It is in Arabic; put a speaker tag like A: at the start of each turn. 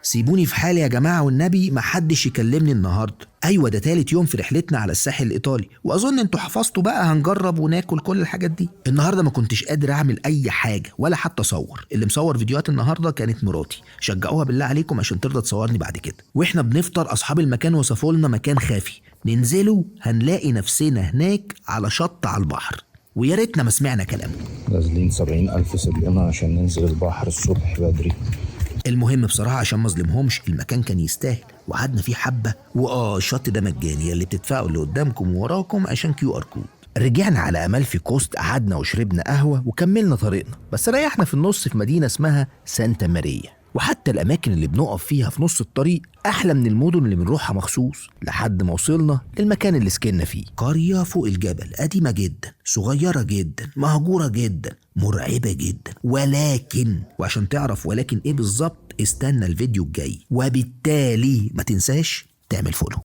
A: سيبوني في حالي يا جماعة والنبي، محدش يكلمني النهاردة. أيوة ده تالت يوم في رحلتنا على الساحل الإيطالي، وأظن انتوا حفظتوا بقى هنجرب وناكل كل الحاجات دي. النهاردة ما كنتش قادر أعمل أي حاجة ولا حتى أصور. اللي مصور فيديوهات النهاردة كانت مراتي، شجعوها بالله عليكم عشان ترضى تصورني بعد كده. وإحنا بنفطر أصحاب المكان وصفوا لنا مكان خافي ننزله، هنلاقي نفسنا هناك على شط على البحر، ويا ريتنا ما سمعنا كلامه.
B: نازلين 70,000 سلمة عشان ننزل البحر الصبح بدري.
A: المهم بصراحة عشان ما اظلمهمش، المكان كان يستاهل وقعدنا فيه حبة. الشط ده مجاني، اللي بتدفعوا اللي قدامكم ووراكم عشان QR كود. رجعنا على أمالفي كوست، قعدنا وشربنا قهوة وكملنا طريقنا، بس ريحنا في النص في مدينة اسمها سانتا ماريا. وحتى الأماكن اللي بنقف فيها في نص الطريق أحلى من المدن اللي بنروحها مخصوص، لحد ما وصلنا للمكان اللي سكننا فيه. قرية فوق الجبل، قديمة جدا، صغيرة جدا، مهجورة جدا، مرعبة جدا. ولكن وعشان تعرف ولكن إيه بالظبط، استنى الفيديو الجاي، وبالتالي ما تنساش تعمل فولو.